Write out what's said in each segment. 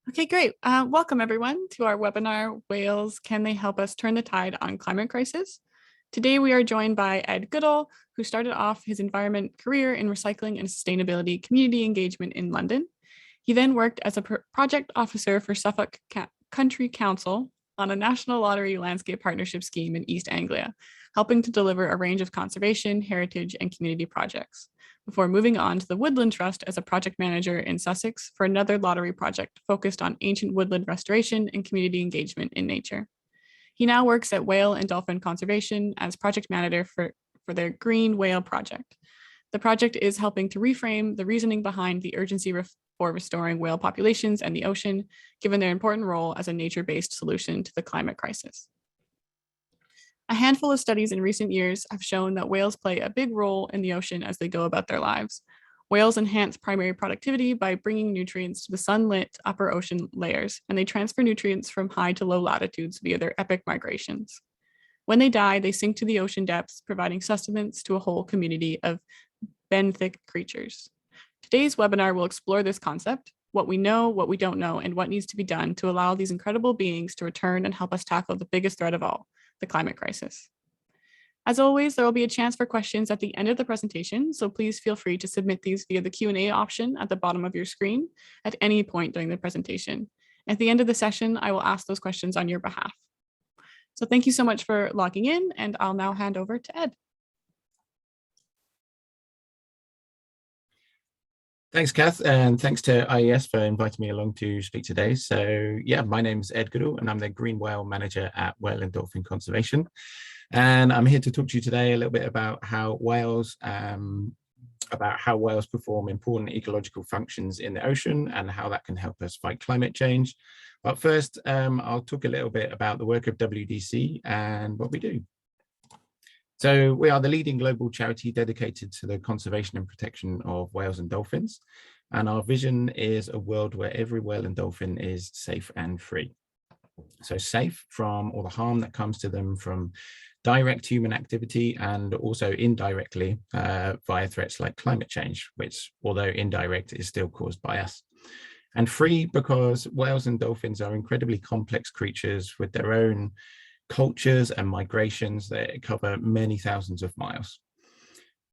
Okay, great. Welcome everyone to our webinar, Whales, Can They Help Us Turn the Tide on Climate Crisis? Today we are joined by Ed Goodall, who started off his environment career in recycling and sustainability community engagement in London. He then worked as a project officer for Suffolk Country Council on a national lottery landscape partnership scheme in East Anglia, helping to deliver a range of conservation, heritage, and community projects, before moving on to the Woodland Trust as a project manager in Sussex for another lottery project focused on ancient woodland restoration and community engagement in nature. He now works at Whale and Dolphin Conservation as project manager for their Green Whale project. The project is helping to reframe the reasoning behind the urgency for restoring whale populations and the ocean, given their important role as a nature-based solution to the climate crisis. A handful of studies in recent years have shown that whales play a big role in the ocean as they go about their lives. Whales enhance primary productivity by bringing nutrients to the sunlit upper ocean layers, and they transfer nutrients from high to low latitudes via their epic migrations. When they die, they sink to the ocean depths, providing sustenance to a whole community of benthic creatures. Today's webinar will explore this concept, what we know, what we don't know, and what needs to be done to allow these incredible beings to return and help us tackle the biggest threat of all, the climate crisis. As always, there will be a chance for questions at the end of the presentation, so please feel free to submit these via the Q&A option at the bottom of your screen at any point during the presentation. At the end of the session, I will ask those questions on your behalf. So thank you so much for logging in, and I'll now hand over to Ed. Thanks, Kath, and thanks to IES for inviting me along to speak today. So yeah, my name's Ed Goodall, and I'm the Green Whale Manager at Whale and Dolphin Conservation. And I'm here to talk to you today a little bit about how whales perform important ecological functions in the ocean and how that can help us fight climate change. But first, I'll talk a little bit about the work of WDC and what we do. So we are the leading global charity dedicated to the conservation and protection of whales and dolphins. And our vision is a world where every whale and dolphin is safe and free. So safe from all the harm that comes to them from direct human activity and also indirectly via threats like climate change, which, although indirect, is still caused by us. And free because whales and dolphins are incredibly complex creatures with their own cultures and migrations that cover many thousands of miles.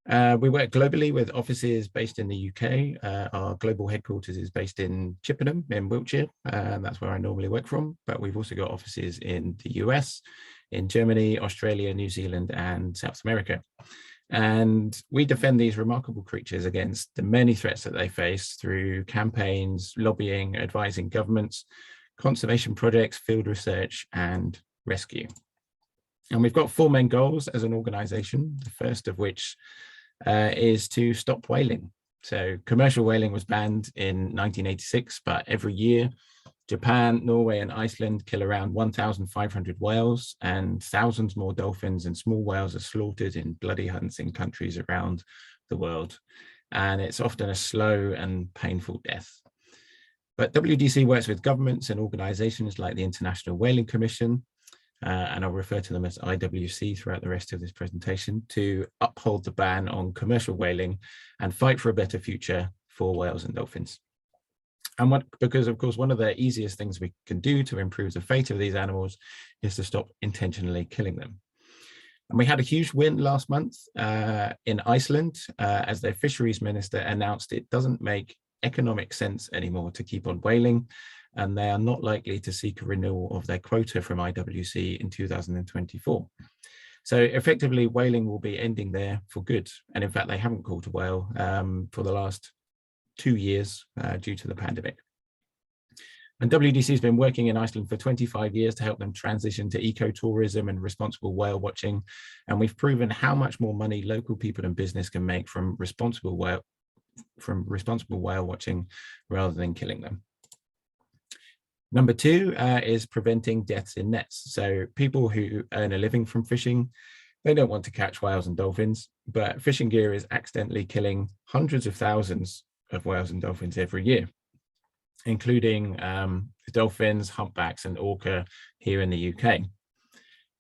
We work globally with offices based in the UK. Our global headquarters is based in Chippenham in Wiltshire, and that's where I normally work from. But we've also got offices in the US, in Germany, Australia, New Zealand, and South America. And we defend these remarkable creatures against the many threats that they face through campaigns, lobbying, advising governments, conservation projects, field research, and rescue. And we've got 4 main goals as an organization, the first of which is to stop whaling. So commercial whaling was banned in 1986, but every year Japan, Norway, and Iceland kill around 1,500 whales, and thousands more dolphins and small whales are slaughtered in bloody hunts in countries around the world. And it's often a slow and painful death. But WDC works with governments and organizations like the International Whaling Commission, and I'll refer to them as IWC throughout the rest of this presentation, to uphold the ban on commercial whaling and fight for a better future for whales and dolphins. And because of course, one of the easiest things we can do to improve the fate of these animals is to stop intentionally killing them. And we had a huge win last month in Iceland as their fisheries minister announced it doesn't make economic sense anymore to keep on whaling, and they are not likely to seek a renewal of their quota from IWC in 2024. So effectively, whaling will be ending there for good. And in fact, they haven't caught a whale for the last 2 years due to the pandemic. And WDC has been working in Iceland for 25 years to help them transition to ecotourism and responsible whale watching. And we've proven how much more money local people and business can make from responsible whale watching rather than killing them. Number 2 is preventing deaths in nets. So people who earn a living from fishing, they don't want to catch whales and dolphins, but fishing gear is accidentally killing hundreds of thousands of whales and dolphins every year, including dolphins, humpbacks, and orca here in the UK.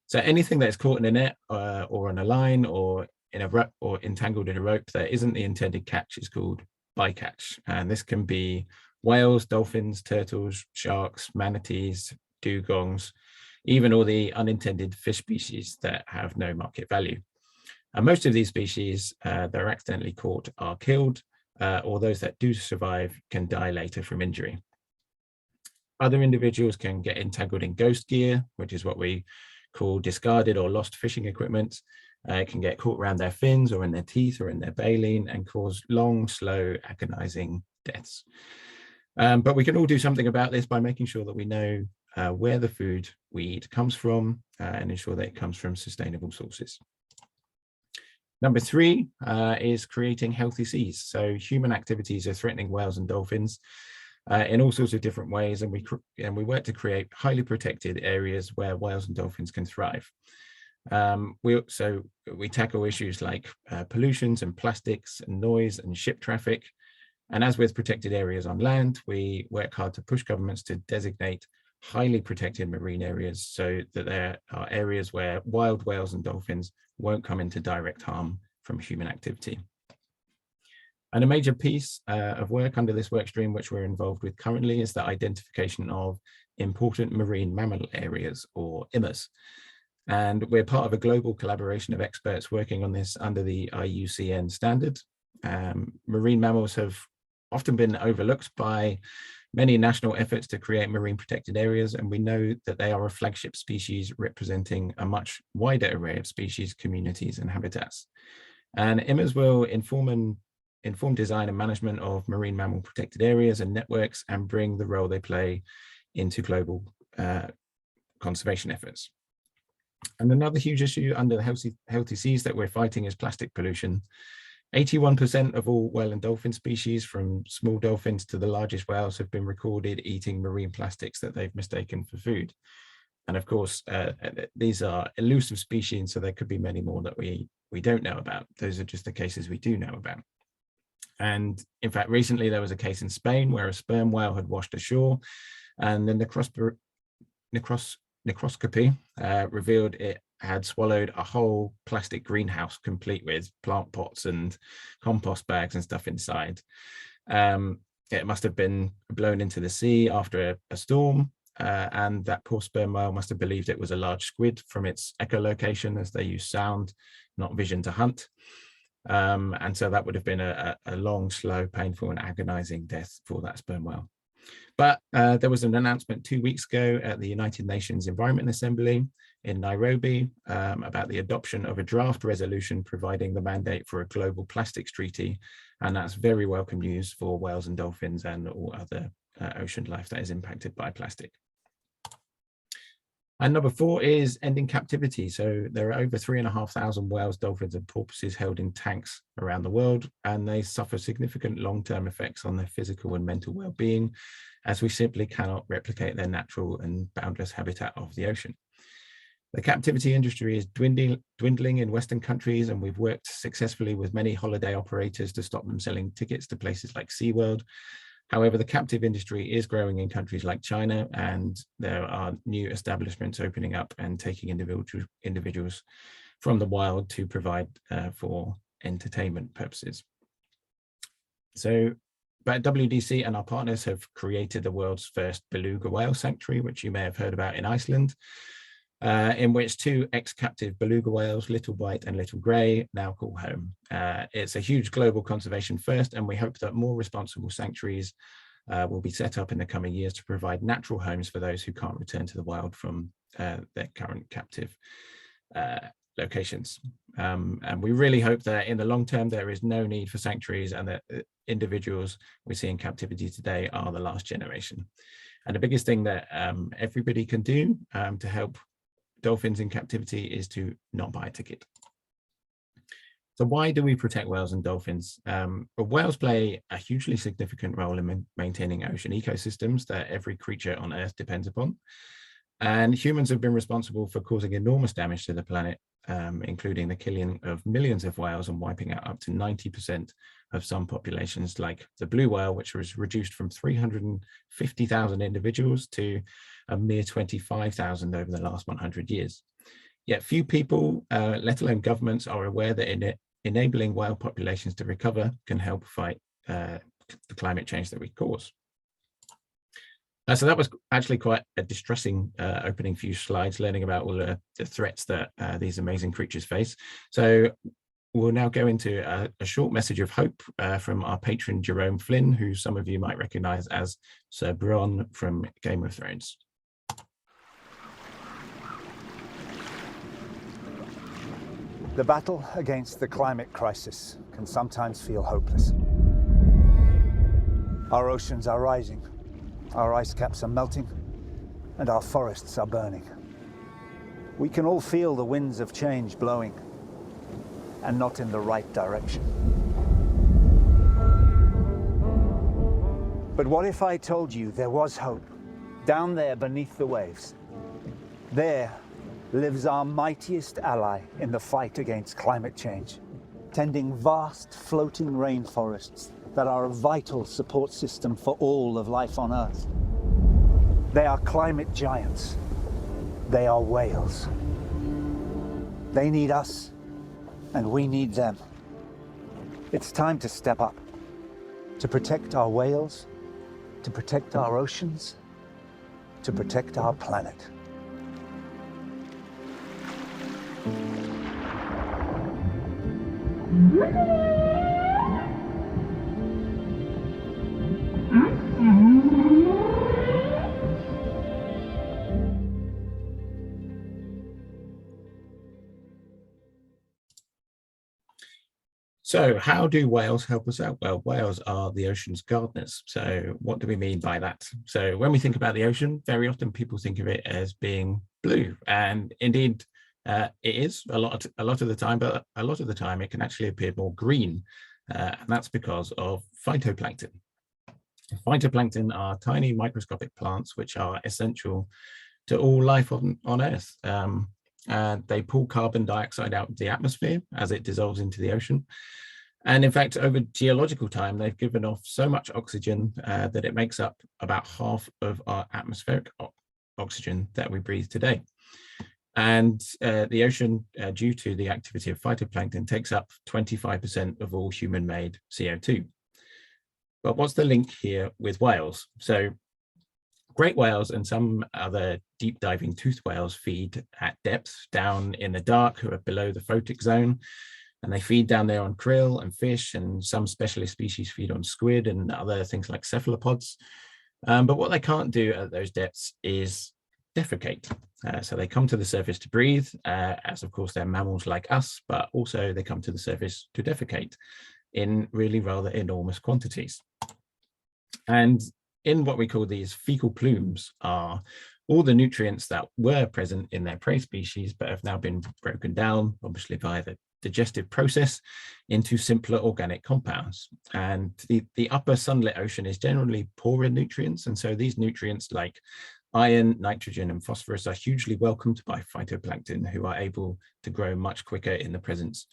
So anything that's caught in a net or on a line or in a rope or entangled in a rope that isn't the intended catch is called bycatch, and this can be whales, dolphins, turtles, sharks, manatees, dugongs, even all the unintended fish species that have no market value. And most of these species that are accidentally caught are killed, or those that do survive can die later from injury. Other individuals can get entangled in ghost gear, which is what we call discarded or lost fishing equipment. It can get caught around their fins or in their teeth or in their baleen and cause long, slow, agonizing deaths. But we can all do something about this by making sure that we know where the food we eat comes from and ensure that it comes from sustainable sources. Number 3 is creating healthy seas. So human activities are threatening whales and dolphins in all sorts of different ways, and we work to create highly protected areas where whales and dolphins can thrive. We tackle issues like pollutions and plastics and noise and ship traffic. And as with protected areas on land, we work hard to push governments to designate highly protected marine areas so that there are areas where wild whales and dolphins won't come into direct harm from human activity. And a major piece of work under this work stream, which we're involved with currently, is the identification of important marine mammal areas, or IMAs. And we're part of a global collaboration of experts working on this under the IUCN standard. Marine mammals have often been overlooked by many national efforts to create marine protected areas, and we know that they are a flagship species representing a much wider array of species, communities, and habitats. And IMAs will inform design and management of marine mammal protected areas and networks, and bring the role they play into global conservation efforts. And another huge issue under the healthy seas that we're fighting is plastic pollution. 81% of all whale and dolphin species, from small dolphins to the largest whales, have been recorded eating marine plastics that they've mistaken for food. And of course, these are elusive species, so there could be many more that we don't know about. Those are just the cases we do know about. And in fact, recently there was a case in Spain where a sperm whale had washed ashore, and the necroscopy revealed it had swallowed a whole plastic greenhouse complete with plant pots and compost bags and stuff inside. It must have been blown into the sea after a storm, and that poor sperm whale must have believed it was a large squid from its echolocation, as they use sound, not vision, to hunt. And so that would have been a long, slow, painful, and agonizing death for that sperm whale. But there was an announcement 2 weeks ago at the United Nations Environment Assembly in Nairobi about the adoption of a draft resolution providing the mandate for a global plastics treaty. And that's very welcome news for whales and dolphins and all other ocean life that is impacted by plastic. And number 4 is ending captivity. So there are over 3,500 whales, dolphins, and porpoises held in tanks around the world, and they suffer significant long-term effects on their physical and mental well-being, as we simply cannot replicate their natural and boundless habitat of the ocean. The captivity industry is dwindling in Western countries, and we've worked successfully with many holiday operators to stop them selling tickets to places like SeaWorld. However, the captive industry is growing in countries like China, and there are new establishments opening up and taking individuals from the wild to provide for entertainment purposes. But WDC and our partners have created the world's first beluga whale sanctuary, which you may have heard about in Iceland, in which 2 ex-captive beluga whales, Little White and Little Grey, now call home. It's a huge global conservation first, and we hope that more responsible sanctuaries will be set up in the coming years to provide natural homes for those who can't return to the wild from their current captive locations. And we really hope that in the long term, there is no need for sanctuaries, and that individuals we see in captivity today are the last generation. And the biggest thing that everybody can do to help dolphins in captivity is to not buy a ticket. So why do we protect whales and dolphins? Well, whales play a hugely significant role in maintaining ocean ecosystems that every creature on Earth depends upon. And humans have been responsible for causing enormous damage to the planet, including the killing of millions of whales and wiping out up to 90% of some populations, like the blue whale, which was reduced from 350,000 individuals to a mere 25,000 over the last 100 years. Yet few people, let alone governments, are aware that enabling whale populations to recover can help fight the climate change that we cause. So that was actually quite a distressing opening few slides, learning about all the threats that these amazing creatures face. So we'll now go into a short message of hope from our patron, Jerome Flynn, who some of you might recognize as Sir Bronn from Game of Thrones. The battle against the climate crisis can sometimes feel hopeless. Our oceans are rising, our ice caps are melting, and our forests are burning. We can all feel the winds of change blowing, and not in the right direction. But what if I told you there was hope, down there beneath the waves? There lives our mightiest ally in the fight against climate change, tending vast floating rainforests that are a vital support system for all of life on Earth. They are climate giants. They are whales. They need us, and we need them. It's time to step up, to protect our whales, to protect our oceans, to protect our planet. So how do whales help us out? Well, whales are the ocean's gardeners. So what do we mean by that? So when we think about the ocean, very often people think of it as being blue, and indeed it is a lot of the time, but a lot of the time it can actually appear more green, and that's because of phytoplankton. Phytoplankton are tiny microscopic plants which are essential to all life on Earth. And they pull carbon dioxide out of the atmosphere as it dissolves into the ocean. And in fact, over geological time, they've given off so much oxygen that it makes up about half of our atmospheric oxygen that we breathe today. And the ocean, due to the activity of phytoplankton, takes up 25% of all human-made CO2. But what's the link here with whales? So great whales and some other deep diving toothed whales feed at depth down in the dark, who are below the photic zone. And they feed down there on krill and fish, and some specialist species feed on squid and other things like cephalopods. But what they can't do at those depths is defecate. So they come to the surface to breathe, as of course they're mammals like us, but also they come to the surface to defecate in really rather enormous quantities. And in what we call these fecal plumes are all the nutrients that were present in their prey species, but have now been broken down, obviously via the digestive process, into simpler organic compounds. And the upper sunlit ocean is generally poor in nutrients. And so these nutrients like iron, nitrogen, and phosphorus are hugely welcomed by phytoplankton, who are able to grow much quicker in the presence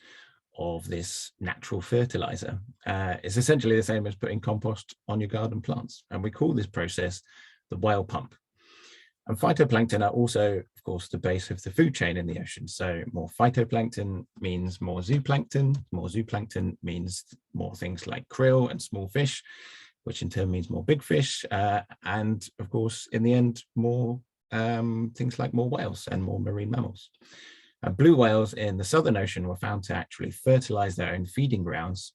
of this natural fertilizer. It's essentially the same as putting compost on your garden plants. And we call this process the whale pump. And phytoplankton are also, of course, the base of the food chain in the ocean. So more phytoplankton means more zooplankton means more things like krill and small fish, which in turn means more big fish. And of course, in the end, more things like more whales and more marine mammals. Blue whales in the Southern Ocean were found to actually fertilize their own feeding grounds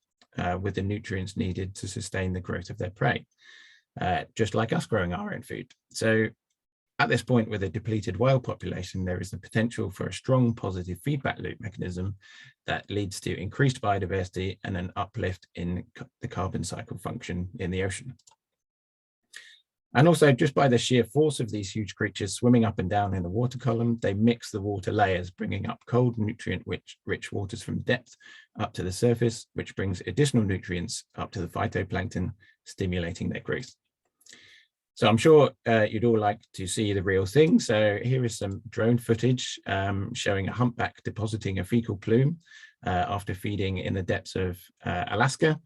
with the nutrients needed to sustain the growth of their prey, just like us growing our own food. So at this point, with a depleted whale population, there is the potential for a strong positive feedback loop mechanism that leads to increased biodiversity and an uplift in the carbon cycle function in the ocean. And also, just by the sheer force of these huge creatures swimming up and down in the water column, they mix the water layers, bringing up cold, nutrient-rich waters from depth up to the surface, which brings additional nutrients up to the phytoplankton, stimulating their growth. So I'm sure you'd all like to see the real thing. So here is some drone footage showing a humpback depositing a fecal plume after feeding in the depths of Alaska.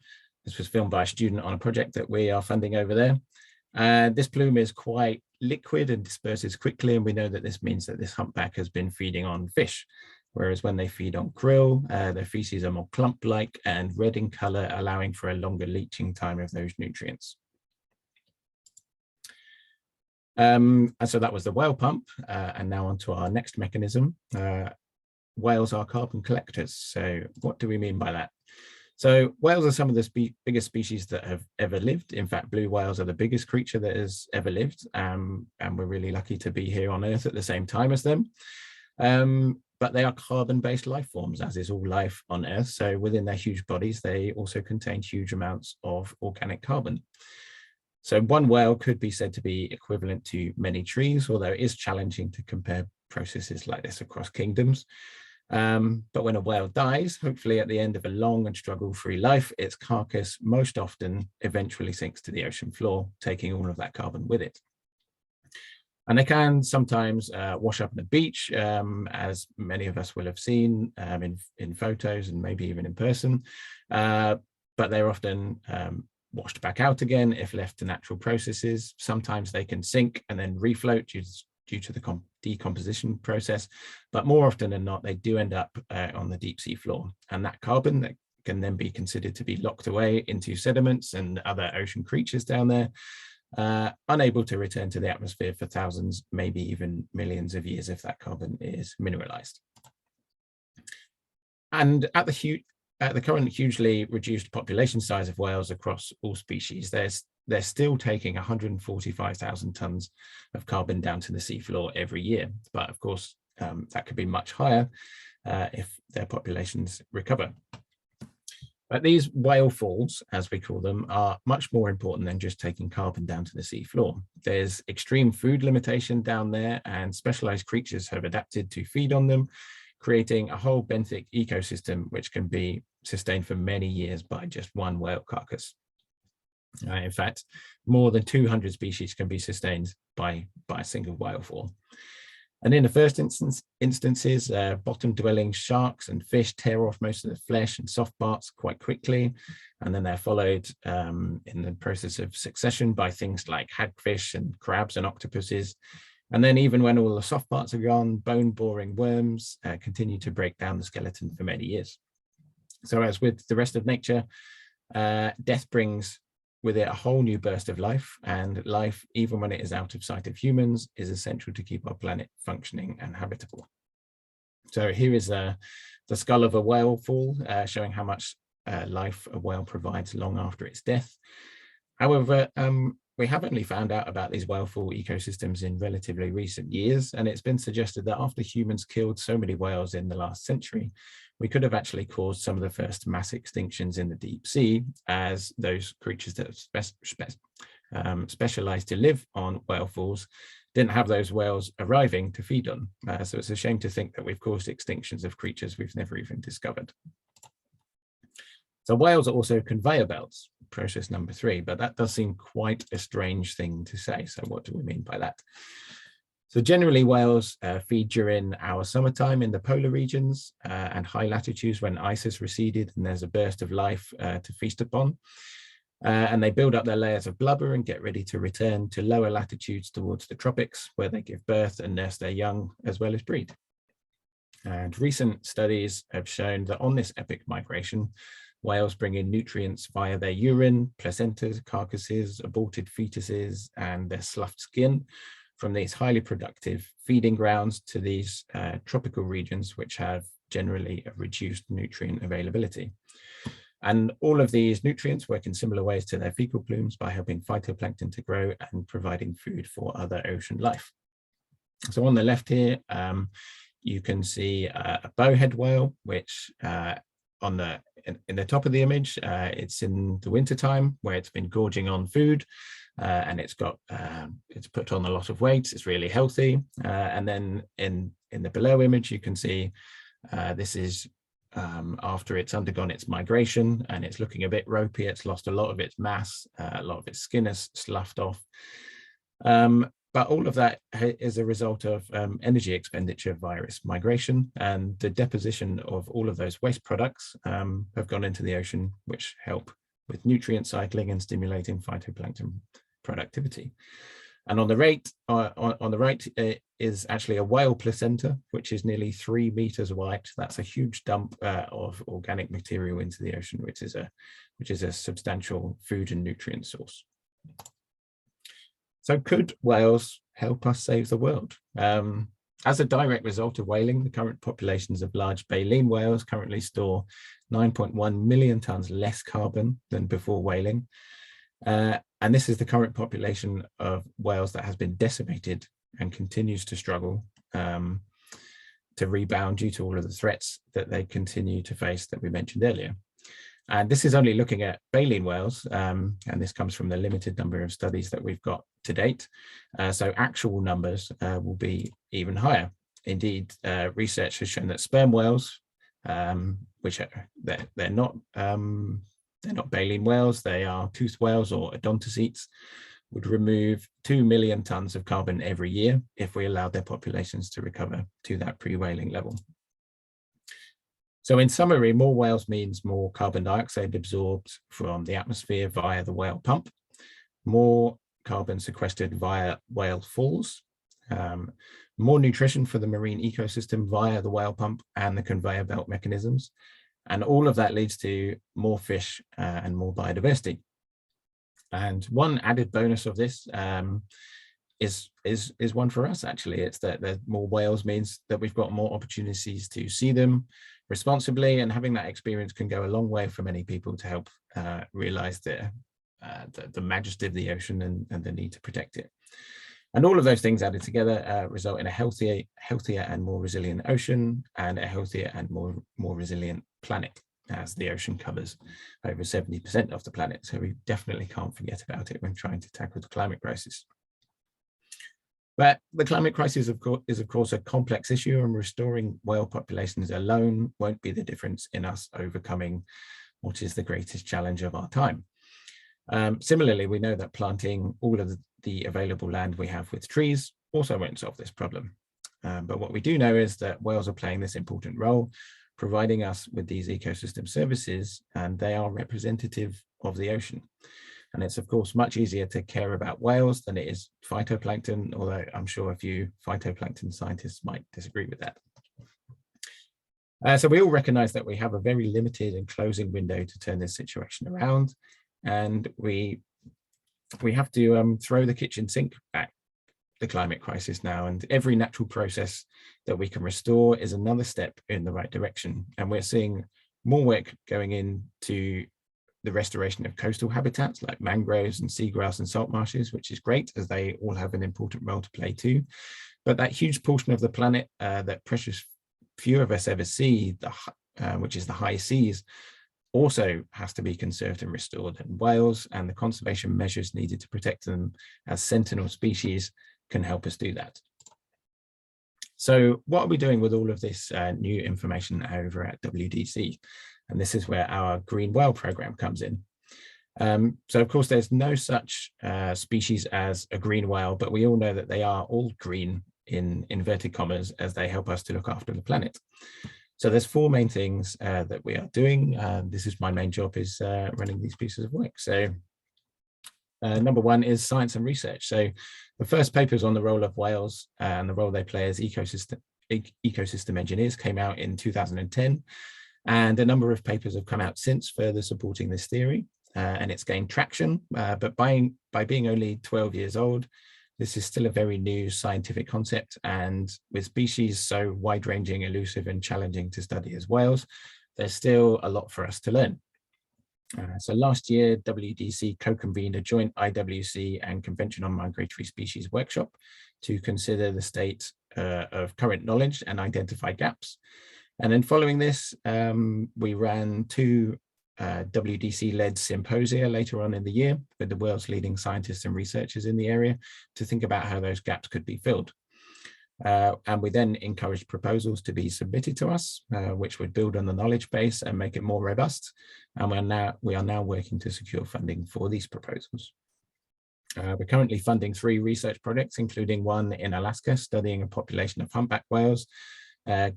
This was filmed by a student on a project that we are funding over there. This plume is quite liquid and disperses quickly, and we know that this means that this humpback has been feeding on fish, whereas when they feed on krill, their feces are more clump-like and red in color, allowing for a longer leaching time of those nutrients. And so that was the whale pump. And now on to our next mechanism. Whales are carbon collectors. So what do we mean by that? So whales are some of the biggest species that have ever lived. In fact, blue whales are the biggest creature that has ever lived. And we're really lucky to be here on Earth at the same time as them. But they are carbon-based life forms, as is all life on Earth. So within their huge bodies, they also contain huge amounts of organic carbon. So one whale could be said to be equivalent to many trees, although it is challenging to compare processes like this across kingdoms. But when a whale dies, hopefully at the end of a long and struggle-free life, its carcass most often eventually sinks to the ocean floor, taking all of that carbon with it. And they can sometimes wash up on the beach, as many of us will have seen in photos and maybe even in person. But they're often washed back out again if left to natural processes. Sometimes they can sink and then refloat due to the decomposition process, but more often than not, they do end up on the deep sea floor. And that carbon that can then be considered to be locked away into sediments and other ocean creatures down there, unable to return to the atmosphere for thousands, maybe even millions of years if that carbon is mineralized. And at the current hugely reduced population size of whales across all species, they're still taking 145,000 tons of carbon down to the seafloor every year. But of course, that could be much higher if their populations recover. But these whale falls, as we call them, are much more important than just taking carbon down to the seafloor. There's extreme food limitation down there, and specialized creatures have adapted to feed on them, creating a whole benthic ecosystem which can be sustained for many years by just one whale carcass. In fact, more than 200 species can be sustained by a single whale fall. And in the first instances, bottom-dwelling sharks and fish tear off most of the flesh and soft parts quite quickly, and then they're followed in the process of succession by things like hagfish and crabs and octopuses. And then even when all the soft parts are gone, bone-boring worms continue to break down the skeleton for many years. So as with the rest of nature, death brings with it a whole new burst of life, and life, even when it is out of sight of humans, is essential to keep our planet functioning and habitable. So here is the skull of a whale fall, showing how much life a whale provides long after its death. However, we have only found out about these whale fall ecosystems in relatively recent years, and it's been suggested that after humans killed so many whales in the last century, we could have actually caused some of the first mass extinctions in the deep sea, as those creatures that specialized to live on whale falls didn't have those whales arriving to feed on. So it's a shame to think that we've caused extinctions of creatures we've never even discovered. So whales are also conveyor belts, process number 3, but that does seem quite a strange thing to say. So what do we mean by that? So generally whales feed during our summertime in the polar regions and high latitudes when ice has receded and there's a burst of life to feast upon. And they build up their layers of blubber and get ready to return to lower latitudes towards the tropics, where they give birth and nurse their young as well as breed. And recent studies have shown that on this epic migration, whales bring in nutrients via their urine, placentas, carcasses, aborted fetuses, and their sloughed skin from these highly productive feeding grounds to these tropical regions, which have generally a reduced nutrient availability. And all of these nutrients work in similar ways to their fecal plumes by helping phytoplankton to grow and providing food for other ocean life. So on the left here, you can see a bowhead whale, which in the top of the image, it's in the wintertime where it's been gorging on food and it's put on a lot of weight. It's really healthy. And then in the below image, you can see this is after it's undergone its migration and it's looking a bit ropey. It's lost a lot of its mass, a lot of its skin has sloughed off. But all of that is a result of energy expenditure via its migration, and the deposition of all of those waste products have gone into the ocean, which help with nutrient cycling and stimulating phytoplankton productivity. And on the right is actually a whale placenta, which is nearly 3 meters wide. That's a huge dump of organic material into the ocean, which is a substantial food and nutrient source. So could whales help us save the world? As a direct result of whaling, the current populations of large baleen whales currently store 9.1 million tons less carbon than before whaling. And this is the current population of whales that has been decimated and continues to struggle to rebound due to all of the threats that they continue to face that we mentioned earlier. And this is only looking at baleen whales, and this comes from the limited number of studies that we've got to date. So actual numbers will be even higher. Indeed, research has shown that sperm whales, which they're not baleen whales, they are toothed whales or odontocetes, would remove 2 million tons of carbon every year if we allowed their populations to recover to that pre-whaling level. So in summary, more whales means more carbon dioxide absorbed from the atmosphere via the whale pump, more carbon sequestered via whale falls, more nutrition for the marine ecosystem via the whale pump and the conveyor belt mechanisms. And all of that leads to more fish and more biodiversity. And one added bonus of this is one for us, actually. It's that the more whales means that we've got more opportunities to see them responsibly, and having that experience can go a long way for many people to help realize the majesty of the ocean and the need to protect it. And all of those things added together result in a healthier and more resilient ocean and a healthier and more resilient planet, as the ocean covers over 70% of the planet. So we definitely can't forget about it when trying to tackle the climate crisis. But the climate crisis, is of course a complex issue, and restoring whale populations alone won't be the difference in us overcoming what is the greatest challenge of our time. Similarly, we know that planting all of the available land we have with trees also won't solve this problem. But what we do know is that whales are playing this important role, providing us with these ecosystem services, and they are representative of the ocean. And it's of course much easier to care about whales than it is phytoplankton, although I'm sure a few phytoplankton scientists might disagree with that. So we all recognize that we have a very limited and closing window to turn this situation around, and we have to throw the kitchen sink at the climate crisis now, and every natural process that we can restore is another step in the right direction. And we're seeing more work going into the restoration of coastal habitats like mangroves and seagrass and salt marshes, which is great, as they all have an important role to play too. But that huge portion of the planet that precious few of us ever see, which is the high seas, also has to be conserved and restored. And whales and the conservation measures needed to protect them as sentinel species can help us do that. So what are we doing with all of this new information over at WDC? And this is where our green whale program comes in. So of course, there's no such species as a green whale, but we all know that they are all green in inverted commas, as they help us to look after the planet. So there's four main things that we are doing. This is my main job, is running these pieces of work. So number one is science and research. So the first papers on the role of whales and the role they play as ecosystem engineers came out in 2010. And a number of papers have come out since further supporting this theory, and it's gained traction. But by being only 12 years old, this is still a very new scientific concept, and with species so wide-ranging, elusive, and challenging to study as whales, there's still a lot for us to learn. So last year, WDC co-convened a joint IWC and Convention on Migratory Species workshop to consider the state of current knowledge and identify gaps. And then following this, we ran two WDC-led symposia later on in the year with the world's leading scientists and researchers in the area to think about how those gaps could be filled. And we then encouraged proposals to be submitted to us, which would build on the knowledge base and make it more robust. And we are now working to secure funding for these proposals. We're currently funding 3 research projects, including one in Alaska studying a population of humpback whales,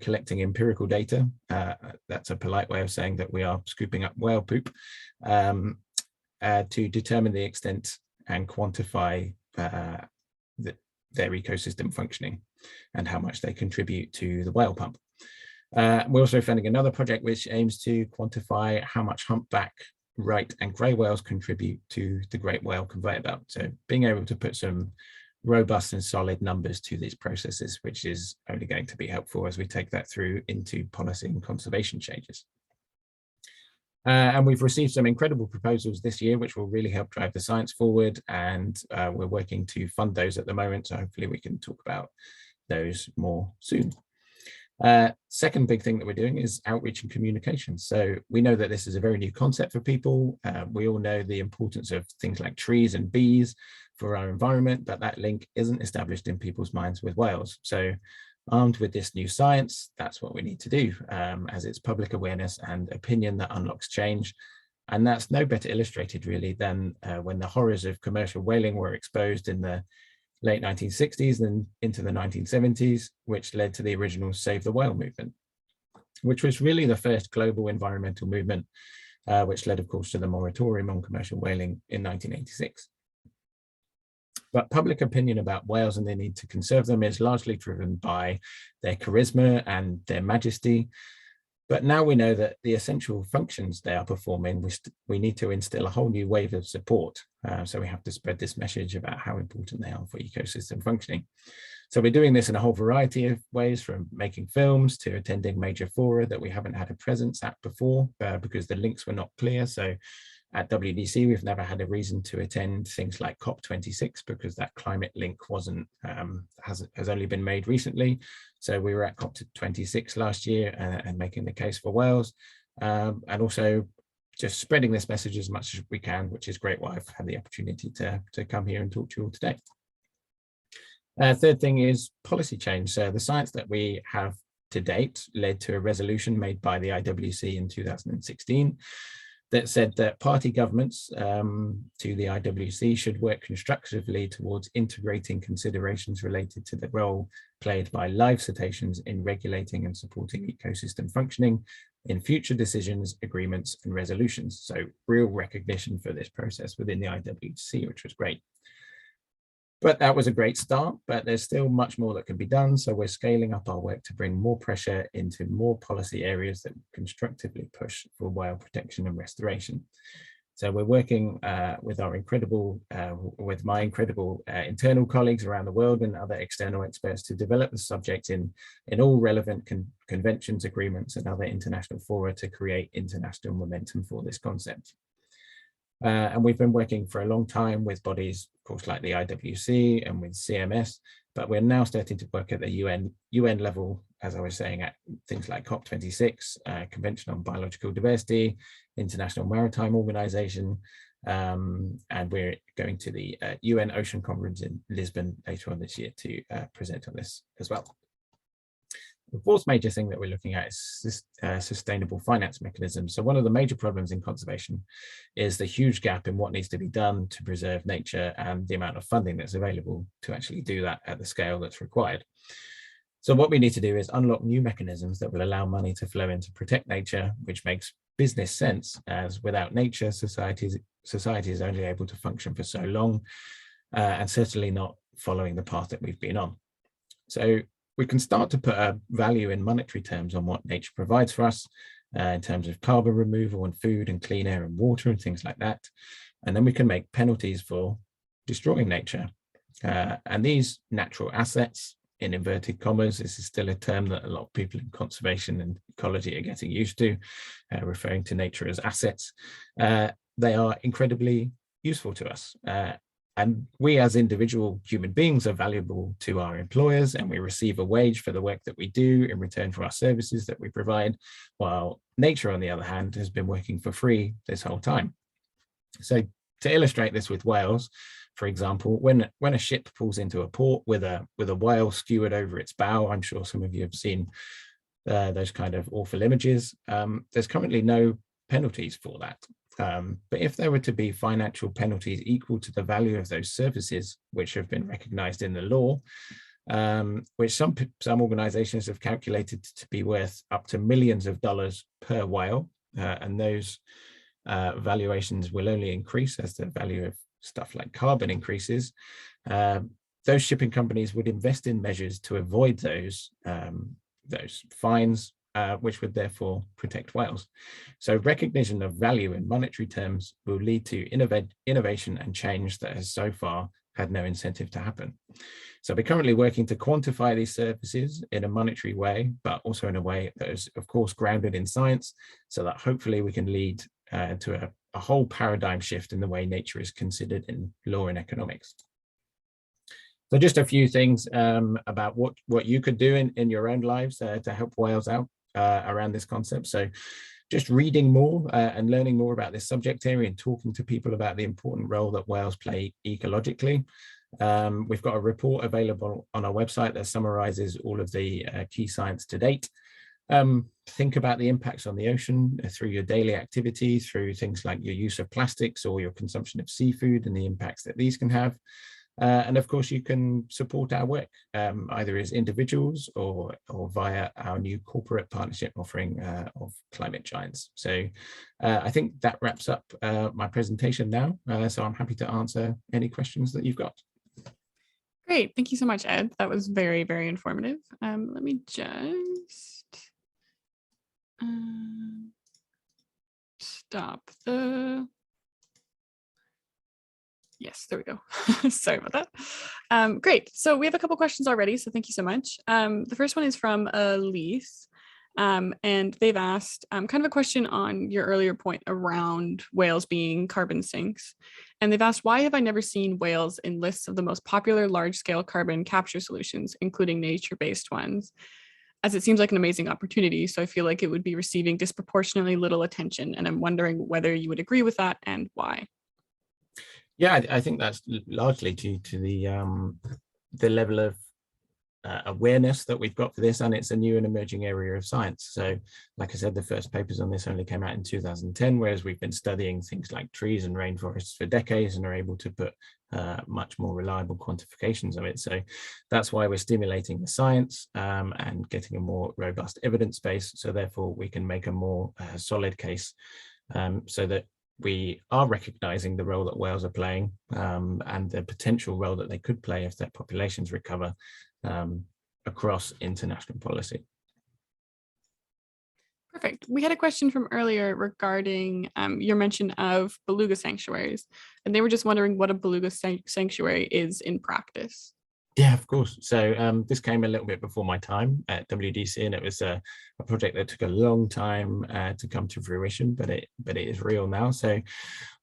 collecting empirical data. That's a polite way of saying that we are scooping up whale poop to determine the extent and quantify their ecosystem functioning and how much they contribute to the whale pump. We're also funding another project which aims to quantify how much humpback right and grey whales contribute to the great whale conveyor belt. So being able to put some robust and solid numbers to these processes, which is only going to be helpful as we take that through into policy and conservation changes. And we've received some incredible proposals this year, which will really help drive the science forward. And we're working to fund those at the moment. So hopefully we can talk about those more soon. Second big thing that we're doing is outreach and communication. So we know that this is a very new concept for people. We all know the importance of things like trees and bees for our environment, but that link isn't established in people's minds with whales. So armed with this new science, that's what we need to do, as it's public awareness and opinion that unlocks change. And that's no better illustrated really than when the horrors of commercial whaling were exposed in the late 1960s and into the 1970s, which led to the original Save the Whale movement, which was really the first global environmental movement, which led, of course, to the moratorium on commercial whaling in 1986. But public opinion about whales and their need to conserve them is largely driven by their charisma and their majesty. But now we know that the essential functions they are performing, we need to instill a whole new wave of support. So we have to spread this message about how important they are for ecosystem functioning. So we're doing this in a whole variety of ways, from making films to attending major fora that we haven't had a presence at before because the links were not clear. So at WDC, we've never had a reason to attend things like COP26 because that climate link has only been made recently. So we were at COP26 last year and making the case for whales, and also just spreading this message as much as we can, which is great why I've had the opportunity to come here and talk to you all today. Third thing is policy change. So the science that we have to date led to a resolution made by the IWC in 2016 that said that party governments to the IWC should work constructively towards integrating considerations related to the role played by live cetaceans in regulating and supporting ecosystem functioning in future decisions, agreements, and resolutions. So real recognition for this process within the IWC, which was great. But that was a great start, but there's still much more that can be done. So we're scaling up our work to bring more pressure into more policy areas that constructively push for whale protection and restoration. So we're working with my incredible internal colleagues around the world and other external experts to develop the subject in all relevant conventions, agreements, and other international fora to create international momentum for this concept. And we've been working for a long time with bodies, of course, like the IWC and with CMS, but we're now starting to work at the UN level, as I was saying, at things like COP26, Convention on Biological Diversity, International Maritime Organization, and we're going to the UN Ocean Conference in Lisbon later on this year to present on this as well. The fourth major thing that we're looking at is sustainable finance mechanisms. So one of the major problems in conservation is the huge gap in what needs to be done to preserve nature and the amount of funding that's available to actually do that at the scale that's required. So what we need to do is unlock new mechanisms that will allow money to flow in to protect nature, which makes business sense, as without nature, society is only able to function for so long, and certainly not following the path that we've been on. So we can start to put a value in monetary terms on what nature provides for us in terms of carbon removal and food and clean air and water and things like that. And then we can make penalties for destroying nature. And these natural assets, in inverted commas, this is still a term that a lot of people in conservation and ecology are getting used to, referring to nature as assets. They are incredibly useful to us. And we as individual human beings are valuable to our employers, and we receive a wage for the work that we do in return for our services that we provide, while nature, on the other hand, has been working for free this whole time. So to illustrate this with whales, for example, when a ship pulls into a port with a whale skewered over its bow, I'm sure some of you have seen those kind of awful images. There's currently no penalties for that. But if there were to be financial penalties equal to the value of those services, which have been recognized in the law, which some organizations have calculated to be worth up to millions of dollars per whale, and those valuations will only increase as the value of stuff like carbon increases, those shipping companies would invest in measures to avoid those fines, which would therefore protect whales. So recognition of value in monetary terms will lead to innovation and change that has so far had no incentive to happen. So we're currently working to quantify these services in a monetary way, but also in a way that is, of course, grounded in science, so that hopefully we can lead to a whole paradigm shift in the way nature is considered in law and economics. So just a few things about what you could do in your own lives to help whales out around this concept. So just reading more and learning more about this subject area and talking to people about the important role that whales play ecologically. We've got a report available on our website that summarizes all of the key science to date. Think about the impacts on the ocean through your daily activity, through things like your use of plastics or your consumption of seafood and the impacts that these can have. And of course, you can support our work either as individuals or via our new corporate partnership offering of Climate Giants. So I think that wraps up my presentation now. So I'm happy to answer any questions that you've got. Great. Thank you so much, Ed. That was very, very informative. Let me just stop the... Yes, there we go. Sorry about that. Great. So we have a couple questions already, so thank you so much. The first one is from Elise, and they've asked kind of a question on your earlier point around whales being carbon sinks. And they've asked, why have I never seen whales in lists of the most popular large-scale carbon capture solutions, including nature-based ones? As it seems like an amazing opportunity, so I feel like it would be receiving disproportionately little attention. And I'm wondering whether you would agree with that and why. Yeah, I think that's largely due to the level of awareness that we've got for this, and it's a new and emerging area of science. So like I said, the first papers on this only came out in 2010, whereas we've been studying things like trees and rainforests for decades and are able to put much more reliable quantifications of it. So that's why we're stimulating the science and getting a more robust evidence base. So therefore we can make a more solid case so that we are recognizing the role that whales are playing and the potential role that they could play if their populations recover across international policy. Perfect. We had a question from earlier regarding your mention of beluga sanctuaries, and they were just wondering what a beluga sanctuary is in practice. Yeah, of course. So this came a little bit before my time at WDC, and it was a project that took a long time to come to fruition, but it is real now. So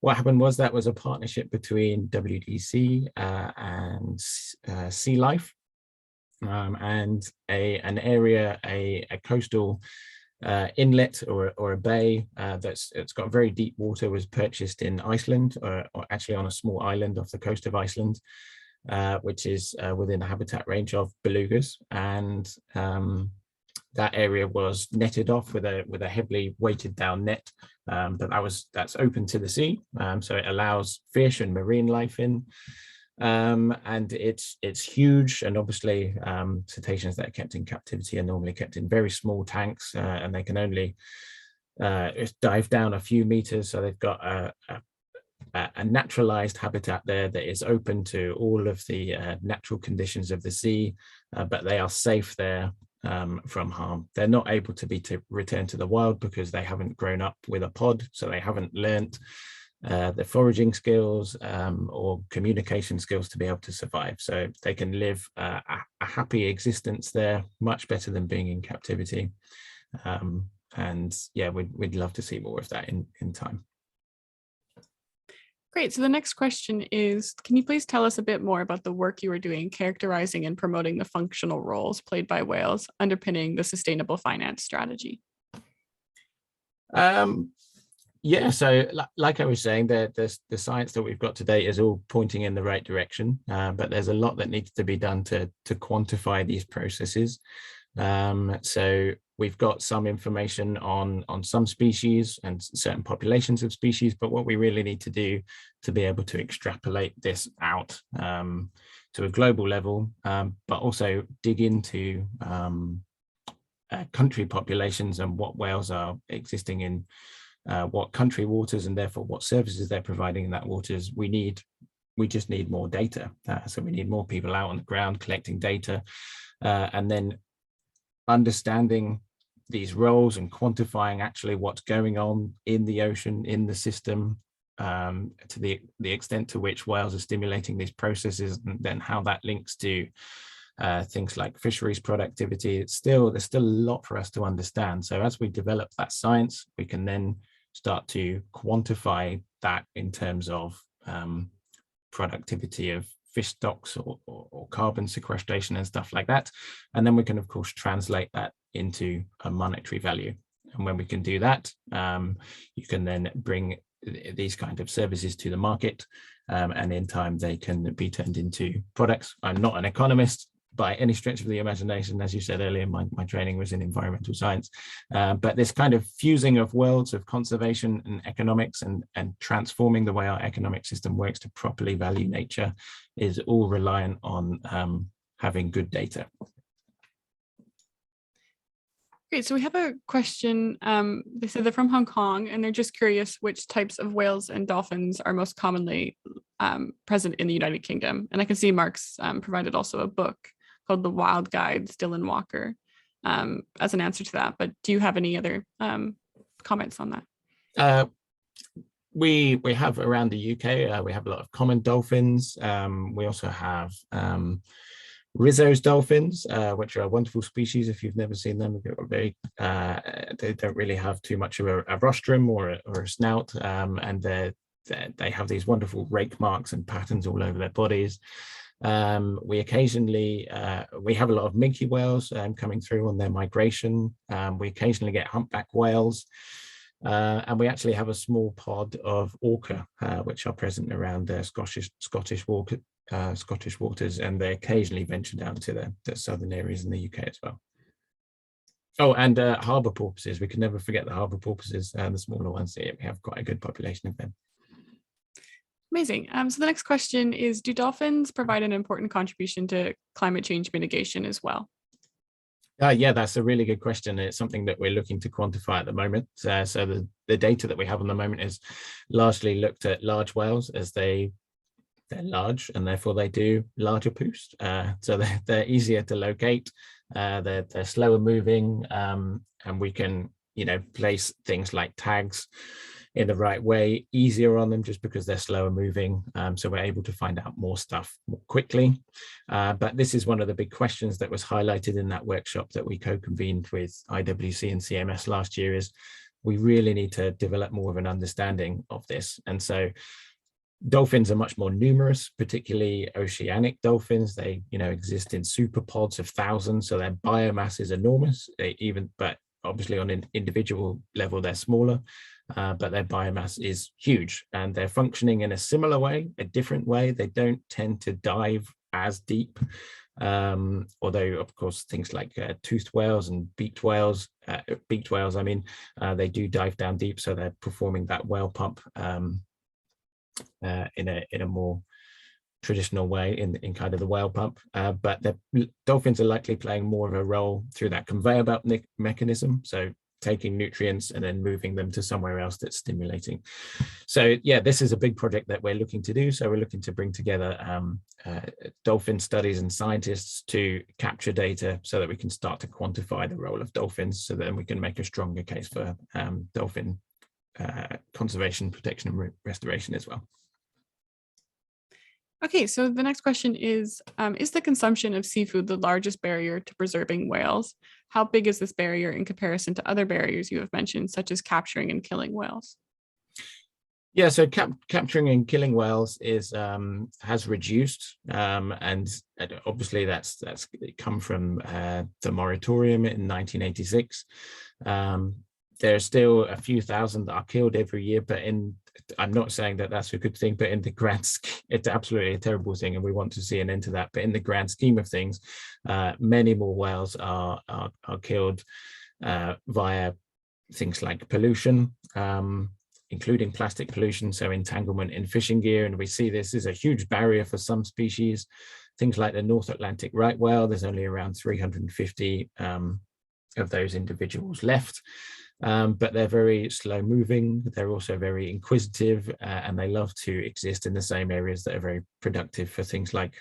what happened was that was a partnership between WDC and Sea Life, and an area, a coastal inlet or a bay it's got very deep water was purchased in Iceland, or actually on a small island off the coast of Iceland. Which is within the habitat range of belugas, and that area was netted off with a heavily weighted down net, but that's open to the sea, so it allows fish and marine life in, and it's huge, and obviously cetaceans that are kept in captivity are normally kept in very small tanks, and they can only dive down a few meters, so they've got a naturalized habitat there that is open to all of the natural conditions of the sea, but they are safe there from harm. They're not able to return to the wild because they haven't grown up with a pod, so they haven't learnt the foraging skills or communication skills to be able to survive. So they can live a happy existence there, much better than being in captivity. And yeah, we'd love to see more of that in time. Great. So the next question is, can you please tell us a bit more about the work you are doing characterizing and promoting the functional roles played by whales underpinning the sustainable finance strategy? Yeah, so like I was saying, the science that we've got today is all pointing in the right direction, but there's a lot that needs to be done to quantify these processes. So we've got some information on some species and certain populations of species, but what we really need to do to be able to extrapolate this out to a global level, but also dig into country populations and what whales are existing in what country waters, and therefore what services they're providing in that waters. We just need more data. So we need more people out on the ground collecting data, and then understanding these roles and quantifying actually what's going on in the ocean, in the system, to the extent to which whales are stimulating these processes, and then how that links to things like fisheries productivity. There's still a lot for us to understand. So as we develop that science, we can then start to quantify that in terms of productivity of fish stocks or carbon sequestration and stuff like that. And then we can, of course, translate that into a monetary value. And when we can do that, you can then bring these kind of services to the market, and in time they can be turned into products. I'm not an economist by any stretch of the imagination. As you said earlier, my training was in environmental science, but this kind of fusing of worlds of conservation and economics and transforming the way our economic system works to properly value nature is all reliant on having good data. Great. So we have a question. They said they're from Hong Kong, and they're just curious which types of whales and dolphins are most commonly present in the United Kingdom. And I can see Mark's provided also a book called The Wild Guide, Dylan Walker, as an answer to that. But do you have any other comments on that? We have around the UK, we have a lot of common dolphins. We also have Rizzo's dolphins, which are a wonderful species. If you've never seen them, they don't really have too much of a rostrum or a snout, and they have these wonderful rake marks and patterns all over their bodies. We occasionally, we have a lot of minke whales coming through on their migration. We occasionally get humpback whales, and we actually have a small pod of orca, which are present around Scottish waters, and they occasionally venture down to the southern areas in the UK as well. Oh, and harbour porpoises. We can never forget the harbour porpoises, the smaller ones. We have quite a good population of them. Amazing. So the next question is, do dolphins provide an important contribution to climate change mitigation as well? Yeah, that's a really good question. It's something that we're looking to quantify at the moment. So the data that we have on the moment is largely looked at large whales, as they're large and therefore they do larger poos. So they're easier to locate. They're slower moving, and we can place things like tags in the right way easier on them just because they're slower moving. So we're able to find out more stuff more quickly. But this is one of the big questions that was highlighted in that workshop that we co-convened with IWC and CMS last year, is we really need to develop more of an understanding of this. And so dolphins are much more numerous, particularly oceanic dolphins. They exist in superpods of thousands, so their biomass is enormous. But obviously on an individual level they're smaller, but their biomass is huge, and they're functioning in a similar way, a different way. They don't tend to dive as deep, although of course things like toothed whales and beaked whales, they do dive down deep, so they're performing that whale pump in a more traditional way in kind of the whale pump, but the dolphins are likely playing more of a role through that conveyor belt mechanism, so taking nutrients and then moving them to somewhere else that's stimulating. So yeah, this is a big project that we're looking to do. So we're looking to bring together dolphin studies and scientists to capture data so that we can start to quantify the role of dolphins, so then we can make a stronger case for dolphin conservation, protection and restoration as well. Okay, so the next question is the consumption of seafood the largest barrier to preserving whales? How big is this barrier in comparison to other barriers you have mentioned, such as capturing and killing whales? Yeah, so capturing and killing whales has reduced, and obviously that's come from the moratorium in 1986. There are still a few thousand that are killed every year, but I'm not saying that that's a good thing, but in the grand scheme, it's absolutely a terrible thing, and we want to see an end to that. But in the grand scheme of things, many more whales are killed via things like pollution, including plastic pollution, so entanglement in fishing gear. And we see this is a huge barrier for some species. Things like the North Atlantic right whale, there's only around 350 of those individuals left. but they're very slow moving. They're also very inquisitive, and they love to exist in the same areas that are very productive for things like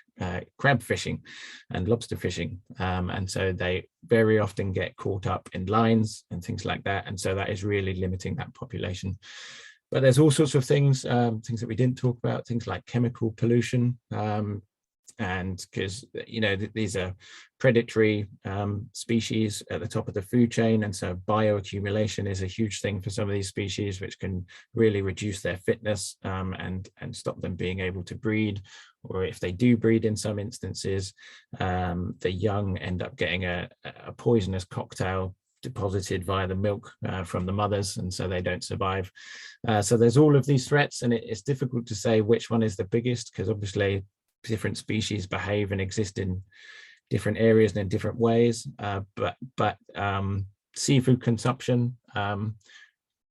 crab fishing and lobster fishing. And so they very often get caught up in lines and things like that. And so that is really limiting that population. But there's all sorts of things, things that we didn't talk about, things like chemical pollution. And because, you know, these are predatory species at the top of the food chain. And so bioaccumulation is a huge thing for some of these species, which can really reduce their fitness and stop them being able to breed. Or if they do breed in some instances, the young end up getting a poisonous cocktail deposited via the milk from the mothers, and so they don't survive. So there's all of these threats, and it's difficult to say which one is the biggest, because obviously different species behave and exist in different areas and in different ways. But seafood consumption,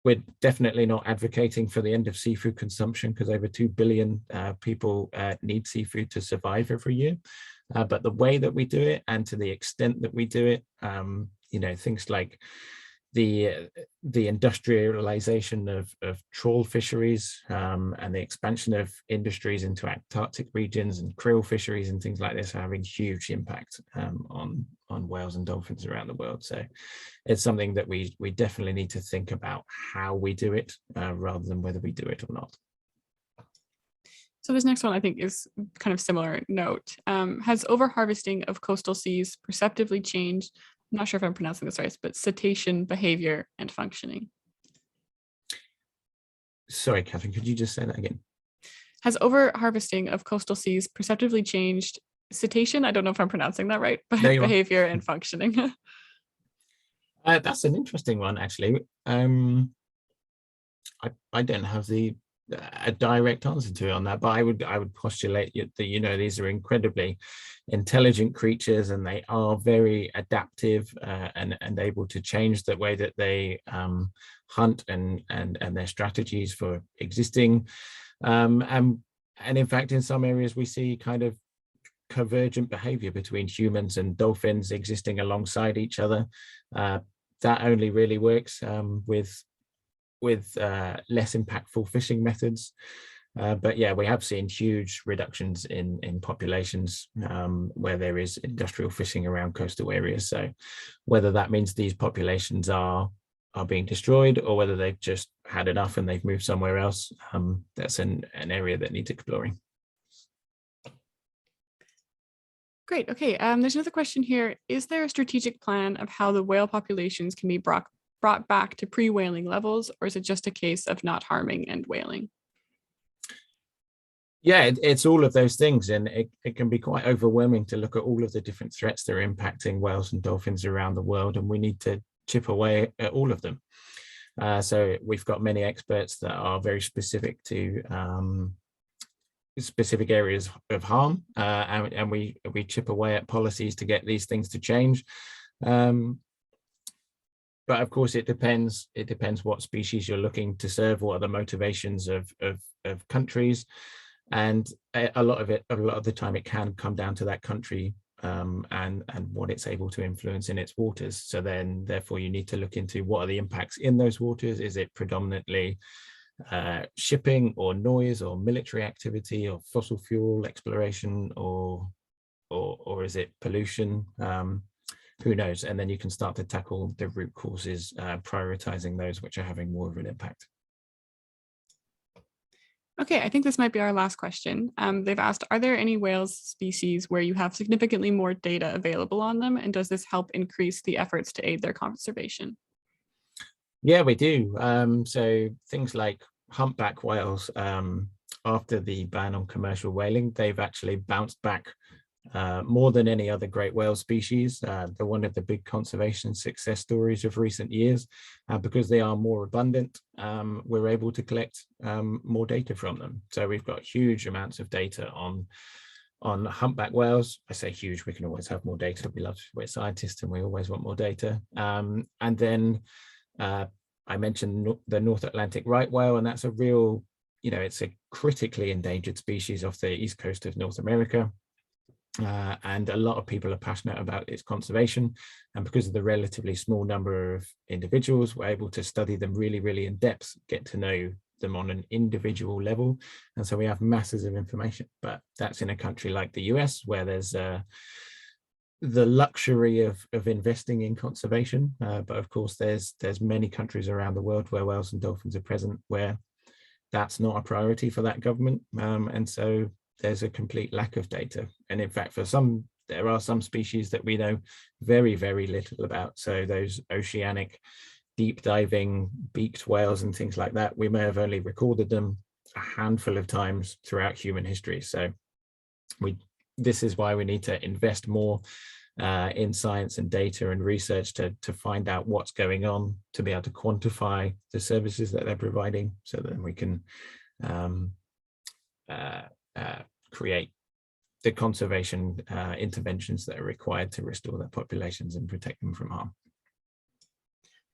we're definitely not advocating for the end of seafood consumption, because over 2 billion people need seafood to survive every year. But the way that we do it, and to the extent that we do it, you know, things like the industrialization of trawl fisheries and the expansion of industries into Antarctic regions and krill fisheries and things like this are having huge impact on whales and dolphins around the world. So it's something that we definitely need to think about how we do it rather than whether we do it or not. So this next one I think is kind of similar note. Has overharvesting of coastal seas perceptively changed, I'm not sure if I'm pronouncing this right, but cetacean behavior and functioning? Sorry, Catherine, could you just say that again? Has overharvesting of coastal seas perceptively changed cetacean, I don't know if I'm pronouncing that right, but behavior and functioning? That's an interesting one, actually. I don't have a direct answer to it on that, but I would postulate that, you know, these are incredibly intelligent creatures, and they are very adaptive and able to change the way that they hunt and their strategies for existing. And in fact, in some areas we see kind of convergent behavior between humans and dolphins existing alongside each other. That only really works with less impactful fishing methods. But yeah, we have seen huge reductions in populations where there is industrial fishing around coastal areas. So whether that means these populations are being destroyed, or whether they've just had enough and they've moved somewhere else, that's an area that needs exploring. Great. Okay. There's another question here. Is there a strategic plan of how the whale populations can be brought back to pre-whaling levels, or is it just a case of not harming and whaling? Yeah, it's all of those things, and it can be quite overwhelming to look at all of the different threats that are impacting whales and dolphins around the world, and we need to chip away at all of them. So we've got many experts that are very specific to specific areas of harm, and we chip away at policies to get these things to change. But of course, it depends what species you're looking to serve, what are the motivations of countries, and a lot of the time it can come down to that country and what it's able to influence in its waters. So then therefore you need to look into what are the impacts in those waters. Is it predominantly shipping or noise or military activity or fossil fuel exploration, or is it pollution? Who knows? And then you can start to tackle the root causes, prioritizing those which are having more of an impact. Okay, I think this might be our last question. They've asked, are there any whales species where you have significantly more data available on them? And does this help increase the efforts to aid their conservation? Yeah, we do. So things like humpback whales, after the ban on commercial whaling, they've actually bounced back more than any other great whale species. They're one of the big conservation success stories of recent years. Because they are more abundant, we're able to collect more data from them. So we've got huge amounts of data on humpback whales. I say huge, we can always have more data. We're scientists and we always want more data. And then I mentioned the North Atlantic right whale, and that's a real, it's a critically endangered species off the east coast of North America. and a lot of people are passionate about its conservation. And because of the relatively small number of individuals, we're able to study them really, really in depth, get to know them on an individual level. And so we have masses of information, but that's in a country like the US, where there's the luxury of investing in conservation. But of course, there's many countries around the world where whales and dolphins are present, where that's not a priority for that government. And so there's a complete lack of data. And in fact, there are some species that we know very, very little about. So those oceanic deep diving beaked whales and things like that, we may have only recorded them a handful of times throughout human history. So this is why we need to invest more in science and data and research to find out what's going on, to be able to quantify the services that they're providing, so that we can create the conservation interventions that are required to restore their populations and protect them from harm.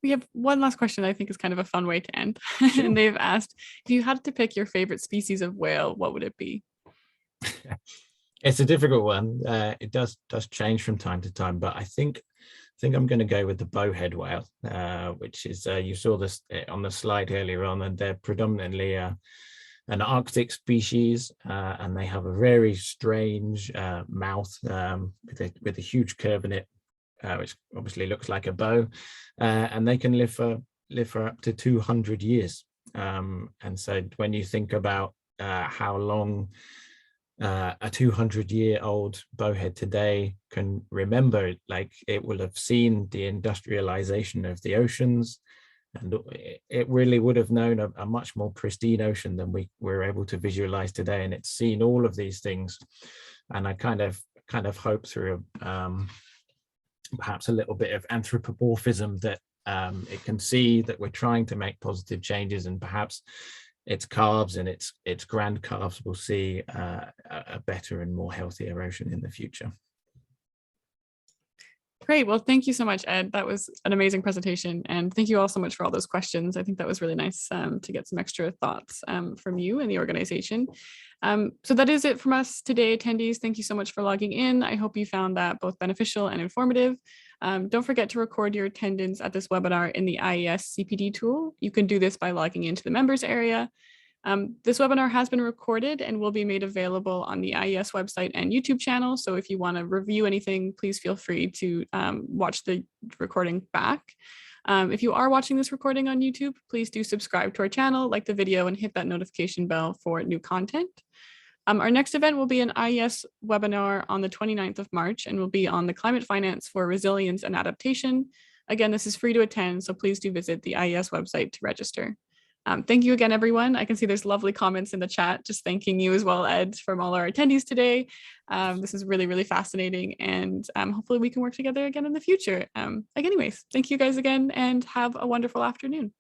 We have one last question I think is kind of a fun way to end. Sure. And they've asked, if you had to pick your favorite species of whale, what would it be? It's a difficult one. It does change from time to time, but I think I'm going to go with the bowhead whale, which is, you saw this on the slide earlier on, and they're predominantly an Arctic species, and they have a very strange mouth with a huge curve in it, which obviously looks like a bow, and they can live for up to 200 years. And so when you think about how long a 200-year-old bowhead today can remember, like, it will have seen the industrialization of the oceans, and it really would have known a much more pristine ocean than we're able to visualize today. And it's seen all of these things, and I kind of hope through perhaps a little bit of anthropomorphism that it can see that we're trying to make positive changes, and perhaps its calves and its grand calves will see a better and more healthier ocean in the future. Great. Well, thank you so much, Ed. That was an amazing presentation. And thank you all so much for all those questions. I think that was really nice to get some extra thoughts from you and the organization. So that is it from us today, attendees. Thank you so much for logging in. I hope you found that both beneficial and informative. Don't forget to record your attendance at this webinar in the IES CPD tool. You can do this by logging into the members area. This webinar has been recorded and will be made available on the IES website and YouTube channel. So if you want to review anything, please feel free to watch the recording back. If you are watching this recording on YouTube, please do subscribe to our channel, like the video, and hit that notification bell for new content. Our next event will be an IES webinar on the 29th of March and will be on the climate finance for resilience and adaptation. Again, this is free to attend, so please do visit the IES website to register. Thank you again, everyone. I can see there's lovely comments in the chat, just thanking you as well, Ed, from all our attendees today. This is really, really fascinating, and hopefully we can work together again in the future. Anyways, thank you guys again, and have a wonderful afternoon.